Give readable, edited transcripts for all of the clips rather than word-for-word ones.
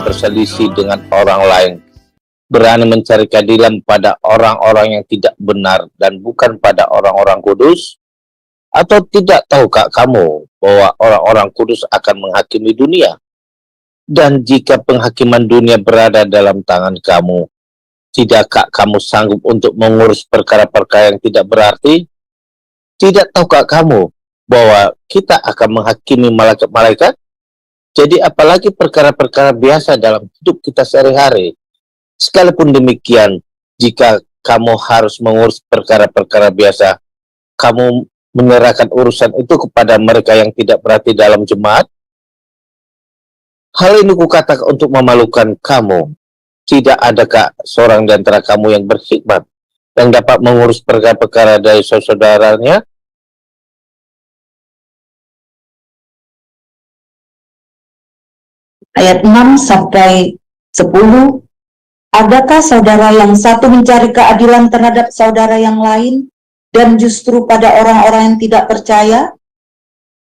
berselisih dengan orang lain, berani mencari keadilan pada orang-orang yang tidak benar dan bukan pada orang-orang kudus? Atau tidak tahukah kamu bahwa orang-orang kudus akan menghakimi dunia? Dan jika penghakiman dunia berada dalam tangan kamu, tidakkah kamu sanggup untuk mengurus perkara-perkara yang tidak berarti? Tidak tahukah kamu bahwa kita akan menghakimi malaikat-malaikat? Jadi apalagi perkara-perkara biasa dalam hidup kita sehari-hari. Sekalipun demikian, jika kamu harus mengurus perkara-perkara biasa, kamu menyerahkan urusan itu kepada mereka yang tidak berarti dalam jemaat? Hal ini kukatakan untuk memalukan kamu. Tidak adakah seorang di antara kamu yang berhikmat, yang dapat mengurus perkara-perkara dari saudaranya? Ayat 6 sampai 10. Adakah saudara yang satu mencari keadilan terhadap saudara yang lain, dan justru pada orang-orang yang tidak percaya?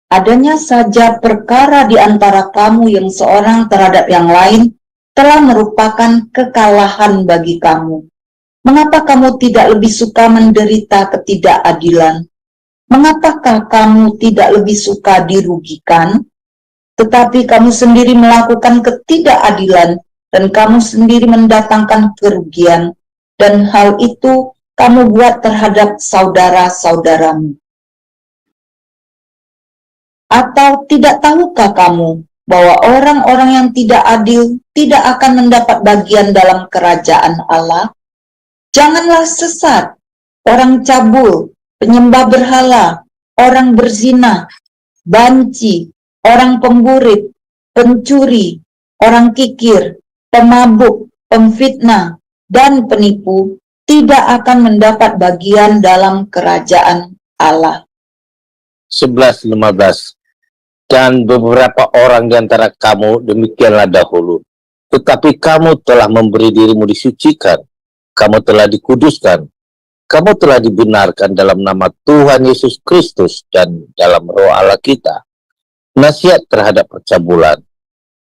Adanya saja perkara di antara kamu yang seorang terhadap yang lain telah merupakan kekalahan bagi kamu. Mengapa kamu tidak lebih suka menderita ketidakadilan? Mengapakah kamu tidak lebih suka dirugikan? Tetapi kamu sendiri melakukan ketidakadilan, dan kamu sendiri mendatangkan kerugian, dan hal itu kamu buat terhadap saudara-saudaramu. Atau tidak tahukah kamu bahwa orang-orang yang tidak adil tidak akan mendapat bagian dalam kerajaan Allah? Janganlah sesat, orang cabul, penyembah berhala, orang berzina, banci, orang pemburit, pencuri, orang kikir, pemabuk, pemfitnah, dan penipu tidak akan mendapat bagian dalam kerajaan Allah. 11:15. Dan beberapa orang di antara kamu demikianlah dahulu. Tetapi kamu telah memberi dirimu disucikan, kamu telah dikuduskan, kamu telah dibenarkan dalam nama Tuhan Yesus Kristus dan dalam roh Allah kita. Nasihat terhadap percabulan.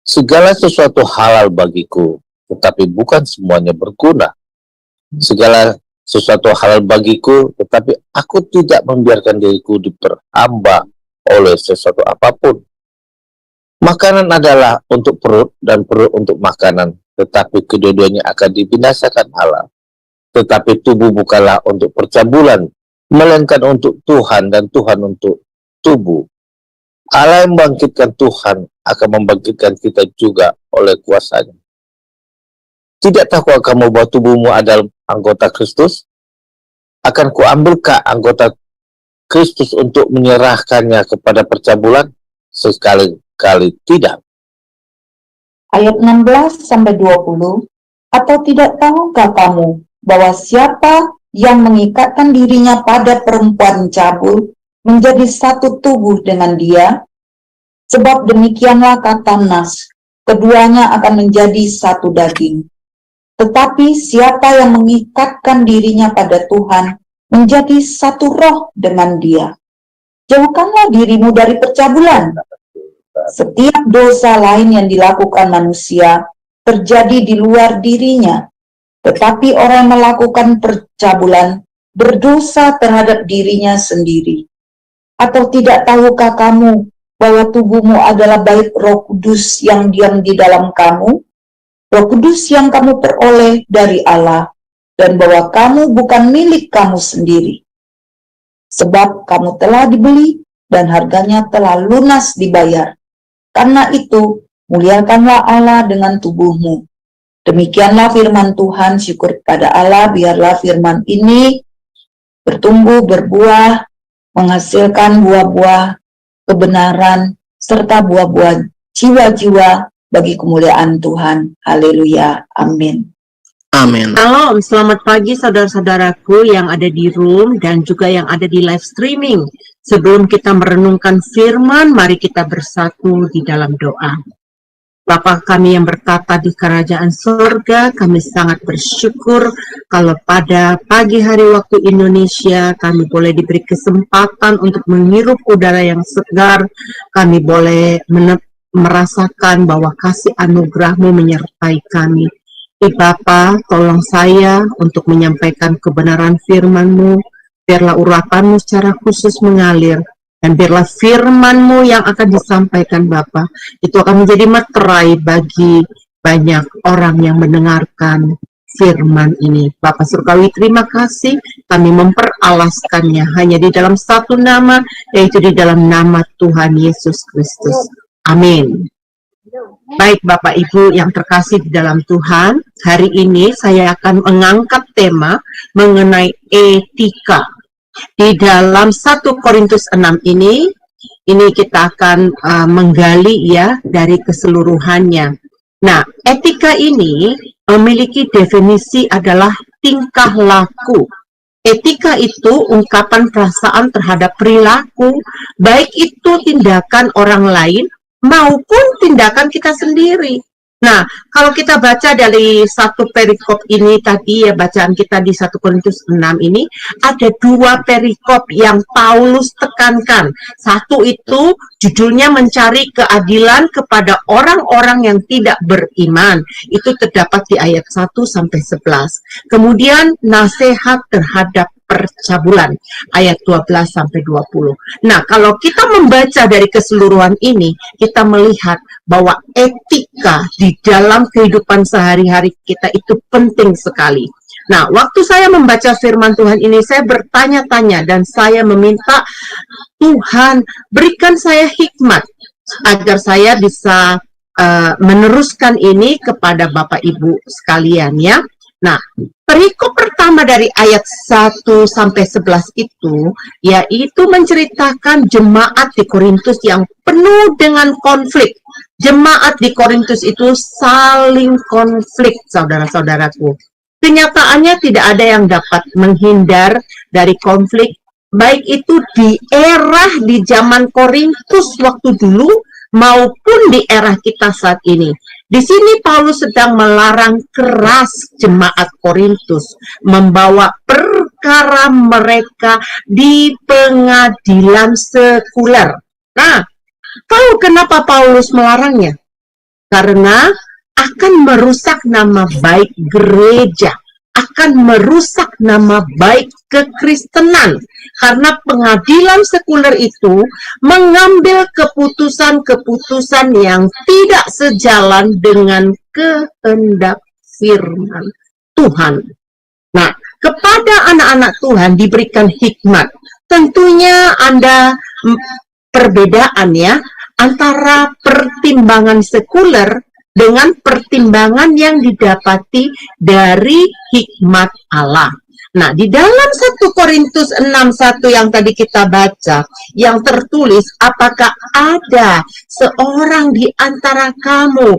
Segala sesuatu halal bagiku, tetapi bukan semuanya berguna. Segala sesuatu halal bagiku, tetapi aku tidak membiarkan diriku diperhamba oleh sesuatu apapun. Makanan adalah untuk perut dan perut untuk makanan, tetapi kedua-duanya akan dibinasakan Allah. Tetapi tubuh bukanlah untuk percabulan, melainkan untuk Tuhan dan Tuhan untuk tubuh. Allah yang membangkitkan Tuhan akan membangkitkan kita juga oleh kuasanya. Tidak tahukah kamu bahwa tubuhmu adalah anggota Kristus? Akan kuambilkah anggota Kristus untuk menyerahkannya kepada percabulan? Sekali-kali tidak. Ayat 16-20. Atau tidak tahukah kamu bahwa siapa yang mengikatkan dirinya pada perempuan cabul menjadi satu tubuh dengan dia? Sebab demikianlah kata Nas, keduanya akan menjadi satu daging. Tetapi siapa yang mengikatkan dirinya pada Tuhan menjadi satu roh dengan dia. Jauhkanlah dirimu dari percabulan. Setiap dosa lain yang dilakukan manusia terjadi di luar dirinya, tetapi orang yang melakukan percabulan berdosa terhadap dirinya sendiri. Atau tidak tahukah kamu bahwa tubuhmu adalah bait Roh Kudus yang diam di dalam kamu? Roh Kudus yang kamu peroleh dari Allah, dan bahwa kamu bukan milik kamu sendiri. Sebab kamu telah dibeli dan harganya telah lunas dibayar. Karena itu, muliakanlah Allah dengan tubuhmu. Demikianlah firman Tuhan. Syukur kepada Allah, biarlah firman ini bertumbuh, berbuah, menghasilkan buah-buah kebenaran, serta buah-buah jiwa-jiwa bagi kemuliaan Tuhan. Haleluya. Amin. Amin. Shalom, selamat pagi saudara-saudaraku yang ada di room dan juga yang ada di live streaming. Sebelum kita merenungkan firman, mari kita bersatu di dalam doa. Bapa kami yang bertata di kerajaan surga, kami sangat bersyukur kalau pada pagi hari waktu Indonesia kami boleh diberi kesempatan untuk menghirup udara yang segar, kami boleh merasakan bahwa kasih anugerah-Mu menyertai kami. Bapa, tolong saya untuk menyampaikan kebenaran firman-Mu, biarlah urapan-Mu secara khusus mengalir, dan biarlah firman-Mu yang akan disampaikan Bapa, itu akan menjadi materai bagi banyak orang yang mendengarkan firman ini. Bapak Surgawi, terima kasih, kami memperalaskannya hanya di dalam satu nama, yaitu di dalam nama Tuhan Yesus Kristus. Amin. Baik Bapak Ibu yang terkasih di dalam Tuhan, hari ini saya akan mengangkat tema mengenai etika. Di dalam 1 Korintus 6 ini kita akan menggali ya dari keseluruhannya. Nah, etika ini memiliki definisi adalah tingkah laku. Etika itu ungkapan perasaan terhadap perilaku, baik itu tindakan orang lain maupun tindakan kita sendiri. Nah, kalau kita baca dari satu perikop ini tadi ya, bacaan kita di 1 Korintus 6 ini, ada dua perikop yang Paulus tekankan. Satu itu judulnya mencari keadilan kepada orang-orang yang tidak beriman. Itu terdapat di ayat 1 sampai 11. Kemudian nasihat terhadap percabulan ayat 12 sampai 20. Nah, kalau kita membaca dari keseluruhan ini, kita melihat bahwa etika di dalam kehidupan sehari-hari kita itu penting sekali. Nah, waktu saya membaca firman Tuhan ini, saya bertanya-tanya dan saya meminta Tuhan berikan saya hikmat agar saya bisa meneruskan ini kepada Bapak Ibu sekalian ya. Nah, perikop pertama dari ayat 1 sampai 11 itu, yaitu menceritakan jemaat di Korintus yang penuh dengan konflik. Jemaat di Korintus itu saling konflik, saudara-saudaraku. Kenyataannya tidak ada yang dapat menghindar dari konflik, baik itu di era di zaman Korintus waktu dulu, maupun di era kita saat ini. Di sini Paulus sedang melarang keras jemaat Korintus membawa perkara mereka di pengadilan sekuler. Nah, tahu kenapa Paulus melarangnya? Karena akan merusak nama baik gereja, akan merusak nama baik kekristenan. Karena pengadilan sekuler itu mengambil keputusan-keputusan yang tidak sejalan dengan kehendak firman Tuhan. Nah, kepada anak-anak Tuhan diberikan hikmat. Tentunya ada perbedaan ya antara pertimbangan sekuler dengan pertimbangan yang didapati dari hikmat Allah. Nah, di dalam 1 Korintus 6:1 yang tadi kita baca, yang tertulis, apakah ada seorang di antara kamu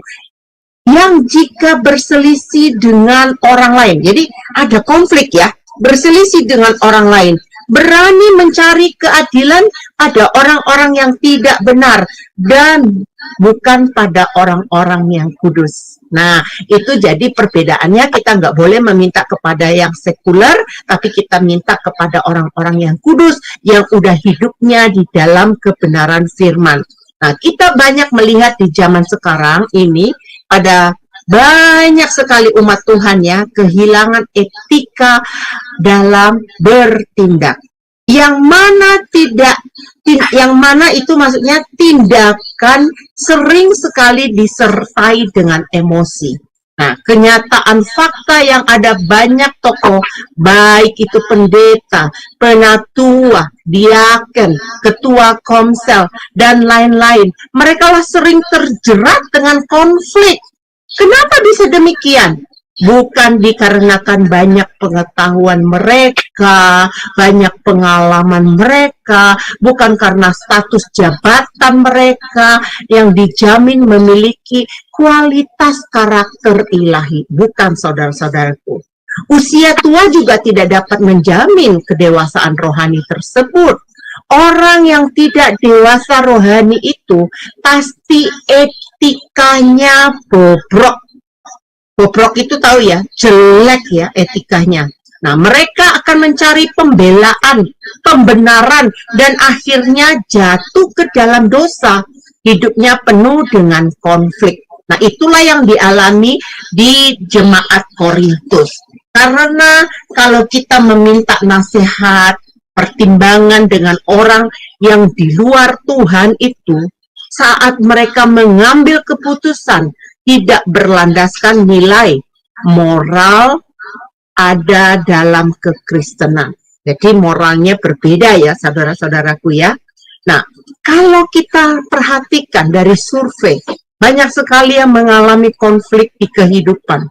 yang jika berselisih dengan orang lain, jadi ada konflik ya, berselisih dengan orang lain, berani mencari keadilan pada orang-orang yang tidak benar dan bukan pada orang-orang yang kudus. Nah, itu jadi perbedaannya, kita nggak boleh meminta kepada yang sekuler, tapi kita minta kepada orang-orang yang kudus, yang udah hidupnya di dalam kebenaran firman. Nah, kita banyak melihat di zaman sekarang ini, ada banyak sekali umat Tuhan ya, kehilangan etika dalam bertindak. Yang mana itu maksudnya tindakan sering sekali disertai dengan emosi. Nah, kenyataan fakta yang ada banyak tokoh, baik itu pendeta, penatua, diaken, ketua komsel, dan lain-lain, mereka lah sering terjerat dengan konflik. Kenapa bisa demikian? Bukan dikarenakan banyak pengetahuan mereka, banyak pengalaman mereka, bukan karena status jabatan mereka yang dijamin memiliki kualitas karakter ilahi. Bukan, saudara-saudaraku. Usia tua juga tidak dapat menjamin kedewasaan rohani tersebut. Orang yang tidak dewasa rohani itu pasti etikanya bobrok. Bobrok itu tahu ya, jelek ya etikanya. Nah, mereka akan mencari pembelaan, pembenaran, dan akhirnya jatuh ke dalam dosa. hidupnya penuh dengan konflik. Nah, itulah yang dialami di jemaat Korintus. Karena kalau kita meminta nasihat, pertimbangan dengan orang yang di luar Tuhan itu, saat mereka mengambil keputusan tidak berlandaskan nilai moral ada dalam kekristenan. Jadi moralnya berbeda ya saudara-saudaraku ya. Nah, kalau kita perhatikan dari survei, banyak sekali yang mengalami konflik di kehidupan.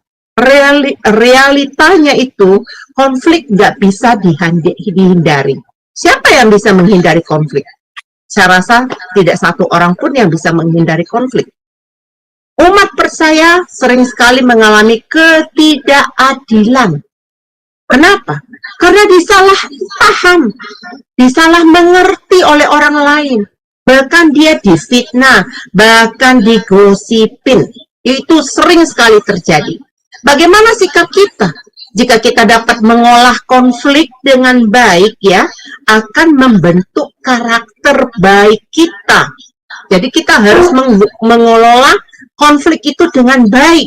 Realitanya itu konflik nggak bisa dihindari. Siapa yang bisa menghindari konflik? Saya rasa tidak satu orang pun yang bisa menghindari konflik. Umat percaya sering sekali mengalami ketidakadilan. Kenapa? Karena disalah paham, disalah mengerti oleh orang lain. Bahkan dia difitnah, bahkan digosipin. Itu sering sekali terjadi. Bagaimana sikap kita? Jika kita dapat mengolah konflik dengan baik ya, akan membentuk karakter baik kita. Jadi kita harus mengelola konflik itu dengan baik.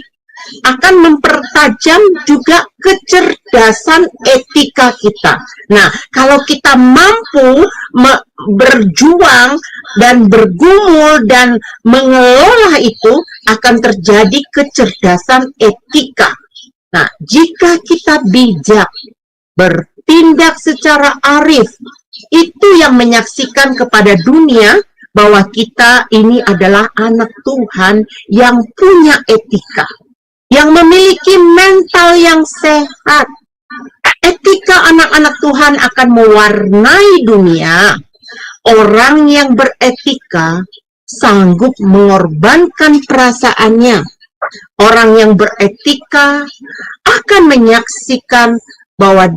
Akan mempertajam juga kecerdasan etika kita. Nah, kalau kita mampu berjuang dan bergumul dan mengelola itu, akan terjadi kecerdasan etika. Nah, jika kita bijak, bertindak secara arif, itu yang menyaksikan kepada dunia bahwa kita ini adalah anak Tuhan yang punya etika, yang memiliki mental yang sehat. Etika anak-anak Tuhan akan mewarnai dunia. Orang yang beretika sanggup mengorbankan perasaannya. Orang yang beretika akan menyaksikan bahwa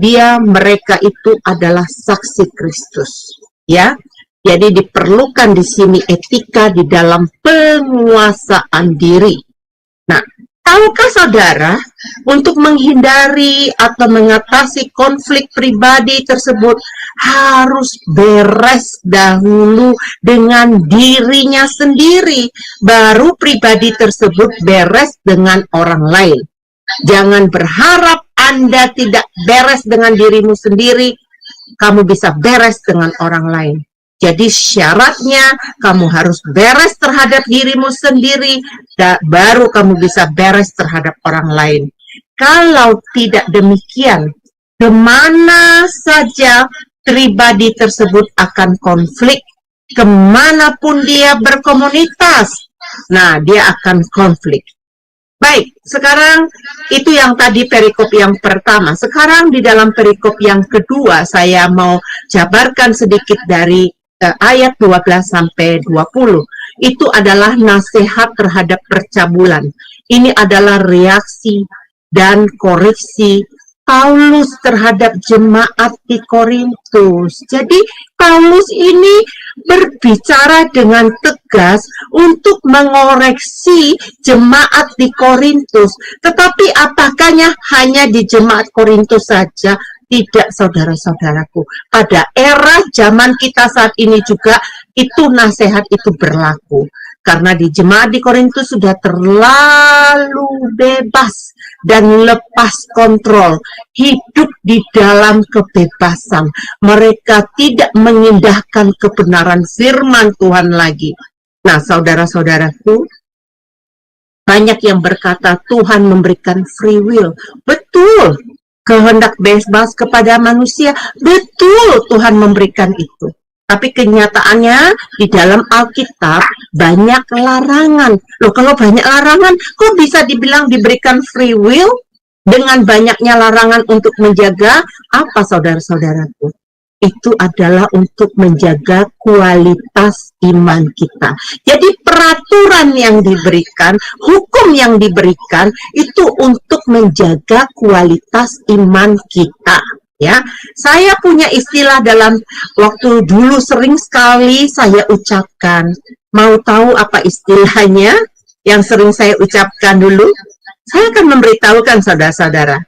mereka itu adalah saksi Kristus. Ya, jadi diperlukan di sini etika di dalam penguasaan diri. Nah, tahukah saudara, untuk menghindari atau mengatasi konflik pribadi tersebut harus beres dahulu dengan dirinya sendiri, baru pribadi tersebut beres dengan orang lain. Jangan berharap Anda tidak beres dengan dirimu sendiri, kamu bisa beres dengan orang lain. Jadi syaratnya kamu harus beres terhadap dirimu sendiri, baru kamu bisa beres terhadap orang lain. Kalau tidak demikian, kemana saja pribadi tersebut akan konflik, kemanapun dia berkomunitas, nah dia akan konflik. Baik, sekarang itu yang tadi perikop yang pertama. Sekarang di dalam perikop yang kedua, saya mau jabarkan sedikit dari ayat 12 sampai 20. Itu adalah nasihat terhadap percabulan. Ini adalah reaksi dan koreksi Paulus terhadap jemaat di Korintus. Jadi Paulus ini berbicara dengan tegas untuk mengoreksi jemaat di Korintus. Tetapi apakahnya hanya di jemaat Korintus saja? Tidak, saudara-saudaraku. Pada era zaman kita saat ini juga itu nasihat itu berlaku. Karena di jemaat di Korintus sudah terlalu bebas dan lepas kontrol, hidup di dalam kebebasan. Mereka tidak mengindahkan kebenaran firman Tuhan lagi. Nah, saudara-saudaraku, banyak yang berkata Tuhan memberikan free will. Betul, kehendak bebas kepada manusia. Betul, Tuhan memberikan itu. Tapi kenyataannya di dalam Alkitab banyak larangan. Loh, kalau banyak larangan, kok bisa dibilang diberikan free will? Dengan banyaknya larangan untuk menjaga apa, saudara-saudaraku? Itu adalah untuk menjaga kualitas iman kita. Jadi peraturan yang diberikan, hukum yang diberikan, itu untuk menjaga kualitas iman kita. Ya, saya punya istilah dalam waktu dulu sering sekali saya ucapkan. Mau tahu apa istilahnya yang sering saya ucapkan dulu? Saya akan memberitahukan saudara-saudara.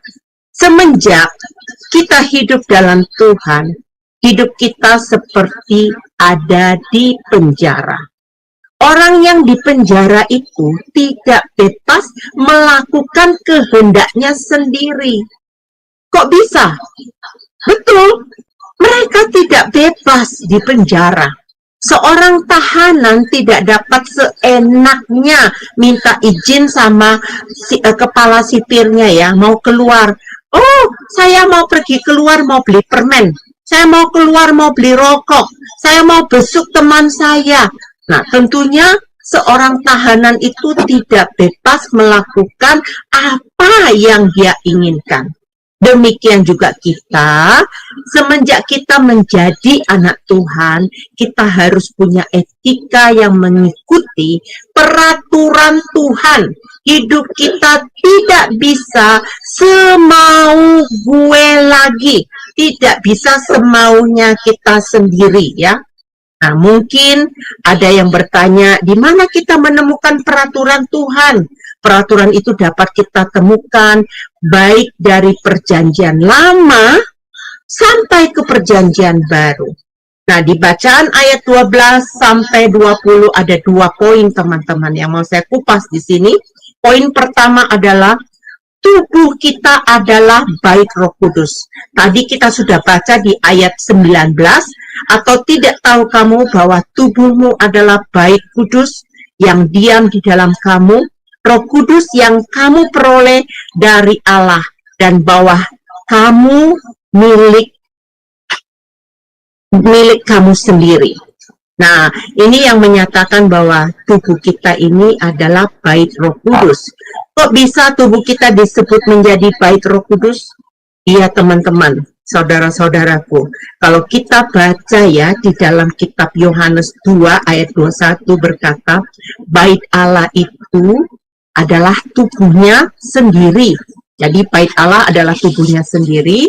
Semenjak kita hidup dalam Tuhan, hidup kita seperti ada di penjara. Orang yang di penjara itu tidak bebas melakukan kehendaknya sendiri. Kok bisa? Betul, mereka tidak bebas di penjara. Seorang tahanan tidak dapat seenaknya minta izin sama kepala sipirnya ya, mau keluar. Oh, saya mau pergi keluar, mau beli permen. Saya mau keluar, mau beli rokok. Saya mau besuk teman saya. Nah, tentunya seorang tahanan itu tidak bebas melakukan apa yang dia inginkan. Demikian juga kita, semenjak kita menjadi anak Tuhan, kita harus punya etika yang mengikuti peraturan Tuhan. Hidup kita tidak bisa semau gue lagi, tidak bisa semaunya kita sendiri ya. Nah, mungkin ada yang bertanya, di mana kita menemukan peraturan Tuhan? Peraturan itu dapat kita temukan baik dari perjanjian lama sampai ke perjanjian baru. Nah, di bacaan ayat 12 sampai 20 ada 2 poin teman-teman yang mau saya kupas di sini. Poin pertama adalah tubuh kita adalah bait Roh Kudus. Tadi kita sudah baca di ayat 19, atau tidak tahu kamu bahwa tubuhmu adalah bait kudus yang diam di dalam kamu, Roh Kudus yang kamu peroleh dari Allah, dan bahwa kamu milik kamu sendiri. Nah, ini yang menyatakan bahwa tubuh kita ini adalah bait Roh Kudus. Kok bisa tubuh kita disebut menjadi bait Roh Kudus? Iya teman-teman, saudara-saudaraku, kalau kita baca ya di dalam kitab Yohanes 2 ayat 21 berkata, bait Allah itu adalah tubuhnya sendiri. Jadi bait Allah adalah tubuhnya sendiri.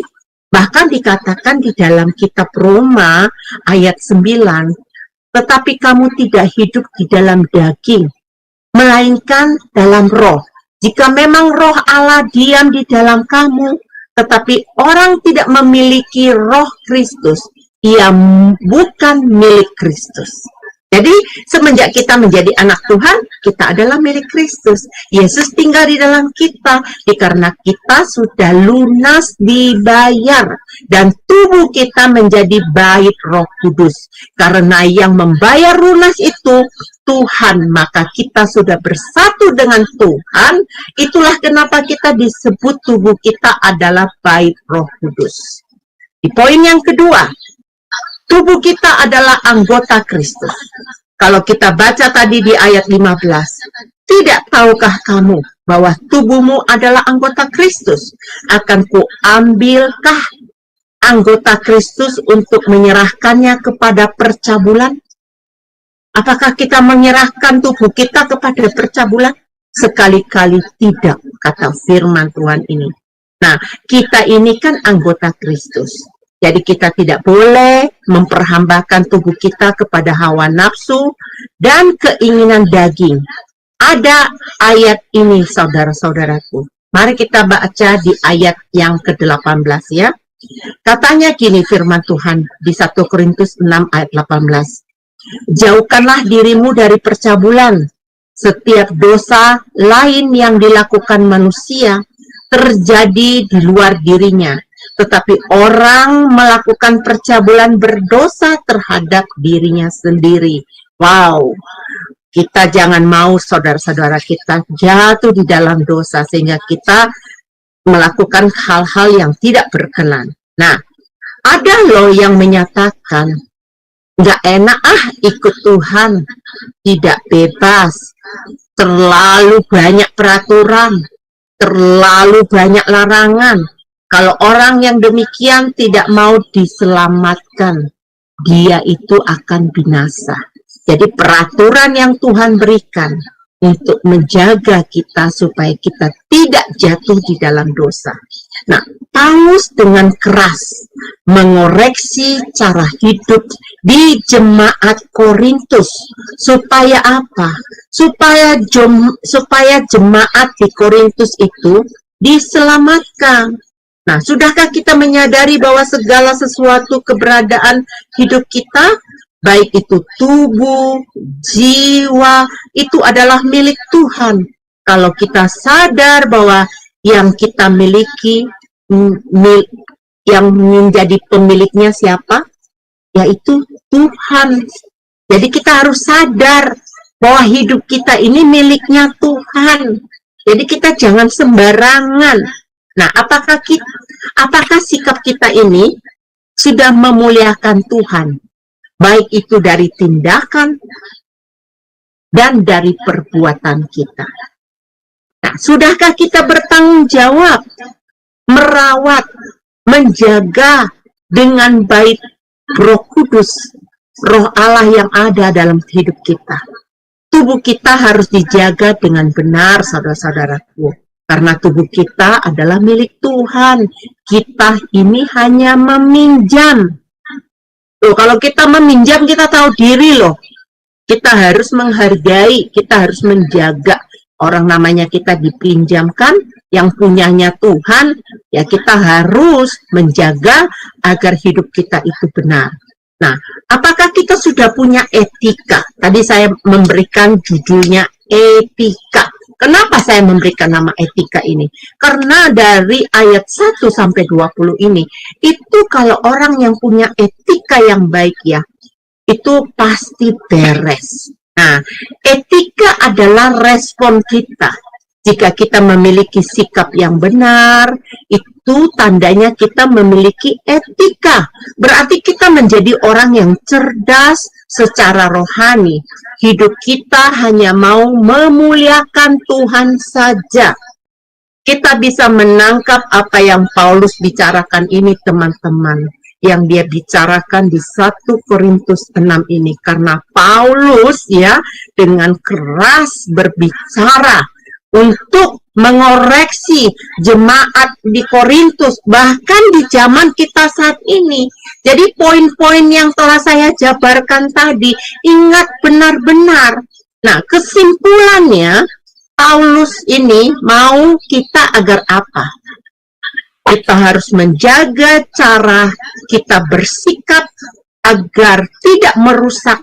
Bahkan dikatakan di dalam kitab Roma ayat 9, tetapi kamu tidak hidup di dalam daging, melainkan dalam roh. Jika memang roh Allah diam di dalam kamu, tetapi orang tidak memiliki roh Kristus, ia bukan milik Kristus. Jadi semenjak kita menjadi anak Tuhan, kita adalah milik Kristus. Yesus tinggal di dalam kita, karena kita sudah lunas dibayar. Dan tubuh kita menjadi bait Roh Kudus. Karena yang membayar lunas itu Tuhan, maka kita sudah bersatu dengan Tuhan. Itulah kenapa kita disebut tubuh kita adalah bait Roh Kudus. Di poin yang kedua, tubuh kita adalah anggota Kristus. Kalau kita baca tadi di ayat 15, tidak tahukah kamu bahwa tubuhmu adalah anggota Kristus? Akan kuambilkah anggota Kristus untuk menyerahkannya kepada percabulan? Apakah kita menyerahkan tubuh kita kepada percabulan? Sekali-kali tidak, kata firman Tuhan ini. Nah, kita ini kan anggota Kristus. Jadi kita tidak boleh memperhambakan tubuh kita kepada hawa nafsu dan keinginan daging. Ada ayat ini saudara-saudaraku. Mari kita baca di ayat yang ke-18 ya. Katanya gini firman Tuhan di 1 Korintus 6 ayat 18. Jauhkanlah dirimu dari percabulan. Setiap dosa lain yang dilakukan manusia terjadi di luar dirinya. Tetapi orang melakukan percabulan berdosa terhadap dirinya sendiri. Wow, kita jangan mau saudara-saudara kita jatuh di dalam dosa sehingga kita melakukan hal-hal yang tidak berkenan. Nah, ada loh yang menyatakan, nggak enak ikut Tuhan, tidak bebas, terlalu banyak peraturan, terlalu banyak larangan. Kalau orang yang demikian tidak mau diselamatkan, dia itu akan binasa. Jadi peraturan yang Tuhan berikan untuk menjaga kita supaya kita tidak jatuh di dalam dosa. Nah, Paulus dengan keras mengoreksi cara hidup di jemaat Korintus. Supaya apa? Supaya jemaat di Korintus itu diselamatkan. Nah, sudahkah kita menyadari bahwa segala sesuatu keberadaan hidup kita baik itu tubuh, jiwa, itu adalah milik Tuhan. Kalau kita sadar bahwa yang kita miliki, yang menjadi pemiliknya siapa? Yaitu Tuhan. Jadi kita harus sadar bahwa hidup kita ini miliknya Tuhan. Jadi kita jangan sembarangan. Nah, apakah sikap kita ini sudah memuliakan Tuhan? Baik itu dari tindakan dan dari perbuatan kita. Nah, sudahkah kita bertanggung jawab, merawat, menjaga dengan baik Roh Kudus, Roh Allah yang ada dalam hidup kita? Tubuh kita harus dijaga dengan benar, saudara-saudaraku. Karena tubuh kita adalah milik Tuhan. Kita ini hanya meminjam. Loh, kalau kita meminjam, kita tahu diri loh. Kita harus menghargai, kita harus menjaga. Orang namanya kita dipinjamkan, yang punyanya Tuhan, ya kita harus menjaga agar hidup kita itu benar. Nah, apakah kita sudah punya etika? Tadi saya memberikan judulnya etika. Kenapa saya memberikan nama etika ini? Karena dari ayat 1 sampai 20 ini, itu kalau orang yang punya etika yang baik ya, itu pasti beres. Nah, etika adalah respon kita. Jika kita memiliki sikap yang benar, itu tandanya kita memiliki etika. Berarti kita menjadi orang yang cerdas secara rohani. Hidup kita hanya mau memuliakan Tuhan saja. Kita bisa menangkap apa yang Paulus bicarakan ini, teman-teman. Yang dia bicarakan di 1 Korintus 6 ini. Karena Paulus ya dengan keras berbicara untuk mengoreksi jemaat di Korintus, bahkan di zaman kita saat ini. Jadi poin-poin yang telah saya jabarkan tadi, ingat benar-benar. Nah, kesimpulannya, Paulus ini mau kita agar apa? Kita harus menjaga cara kita bersikap agar tidak merusak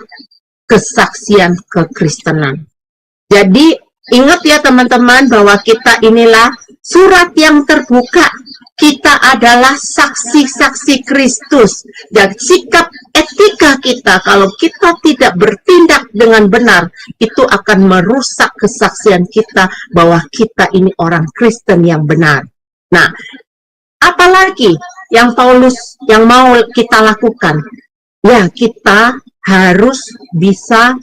kesaksian kekristenan. Jadi, ingat ya teman-teman bahwa kita inilah surat yang terbuka. Kita adalah saksi-saksi Kristus. Dan sikap etika kita, kalau kita tidak bertindak dengan benar, itu akan merusak kesaksian kita bahwa kita ini orang Kristen yang benar. Nah, apalagi yang Paulus yang mau kita lakukan? Ya, kita harus bisa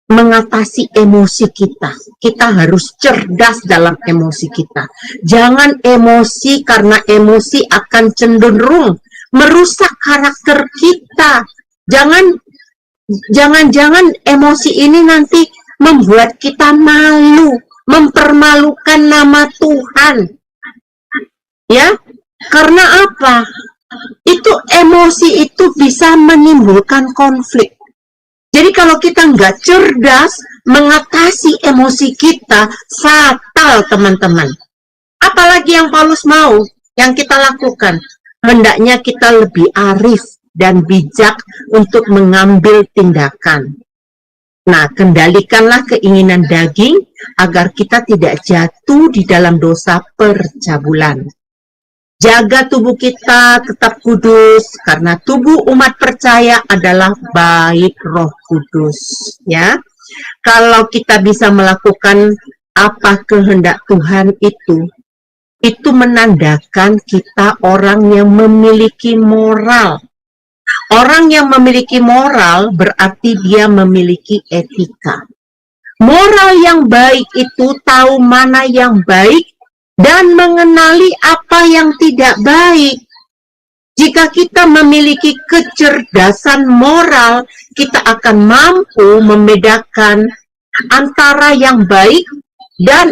mengatasi emosi kita. Kita harus cerdas dalam emosi kita. Jangan emosi, karena emosi akan cenderung merusak karakter kita. Jangan emosi ini nanti membuat kita malu, mempermalukan nama Tuhan. Ya, karena apa? Itu emosi itu bisa menimbulkan konflik. Jadi kalau kita nggak cerdas mengatasi emosi kita, fatal teman-teman. Apalagi yang Paulus mau, yang kita lakukan. Hendaknya kita lebih arif dan bijak untuk mengambil tindakan. Nah, kendalikanlah keinginan daging agar kita tidak jatuh di dalam dosa percabulan. Jaga tubuh kita tetap kudus, karena tubuh umat percaya adalah bait Roh Kudus. Ya, kalau kita bisa melakukan apa kehendak Tuhan itu menandakan kita orang yang memiliki moral. Orang yang memiliki moral berarti dia memiliki etika. Moral yang baik itu tahu mana yang baik dan mengenali apa yang tidak baik. Jika kita memiliki kecerdasan moral, kita akan mampu membedakan antara yang baik dan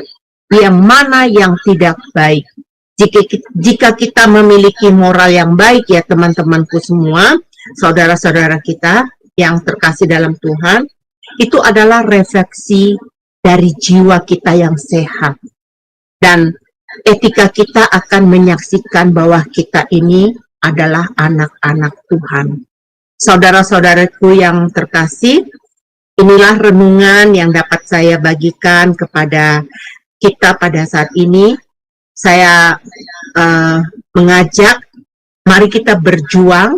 yang mana yang tidak baik. Jika kita memiliki moral yang baik ya teman-temanku semua, saudara-saudara kita yang terkasih dalam Tuhan, itu adalah refleksi dari jiwa kita yang sehat. Dan etika kita akan menyaksikan bahwa kita ini adalah anak-anak Tuhan. Saudara-saudaraku yang terkasih, inilah renungan yang dapat saya bagikan kepada kita pada saat ini. Saya mengajak, mari kita berjuang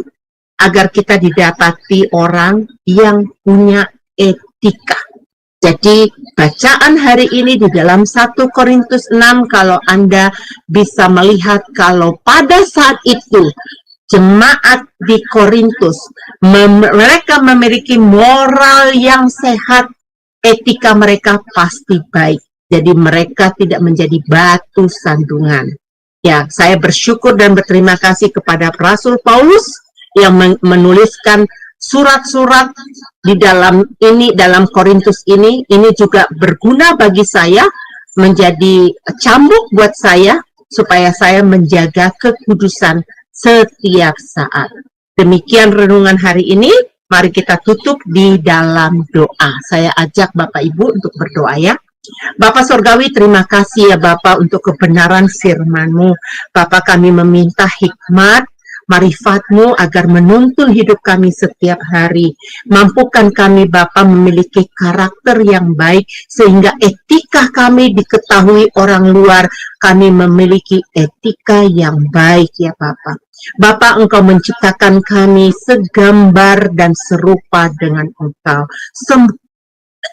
agar kita didapati orang yang punya etika. Jadi bacaan hari ini di dalam 1 Korintus 6, kalau Anda bisa melihat kalau pada saat itu jemaat di Korintus, mereka memiliki moral yang sehat, etika mereka pasti baik. Jadi mereka tidak menjadi batu sandungan. Ya, saya bersyukur dan berterima kasih kepada Rasul Paulus yang menuliskan surat-surat di dalam Korintus ini juga berguna bagi saya, menjadi cambuk buat saya supaya saya menjaga kekudusan setiap saat. Demikian renungan hari ini. Mari kita tutup di dalam doa. Saya ajak Bapak Ibu untuk berdoa ya. Bapak Sorgawi, terima kasih ya Bapak untuk kebenaran firman-Mu. Bapak, kami meminta hikmat, marifat-Mu agar menuntun hidup kami setiap hari. Mampukan kami Bapak memiliki karakter yang baik, sehingga etika kami diketahui orang luar. Kami memiliki etika yang baik ya Bapak. Bapak, Engkau menciptakan kami segambar dan serupa dengan Engkau.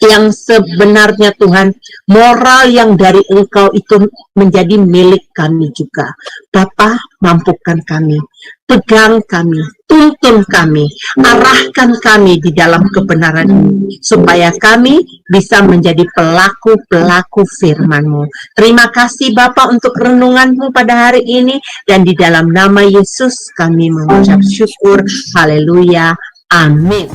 Yang sebenarnya Tuhan, moral yang dari Engkau itu menjadi milik kami juga. Bapa, mampukan kami, pegang kami, tuntun kami, arahkan kami di dalam kebenaran ini, supaya kami bisa menjadi pelaku-pelaku firman-Mu. Terima kasih Bapa untuk renungan-Mu pada hari ini, dan di dalam nama Yesus kami mengucap syukur. Haleluya. Amin.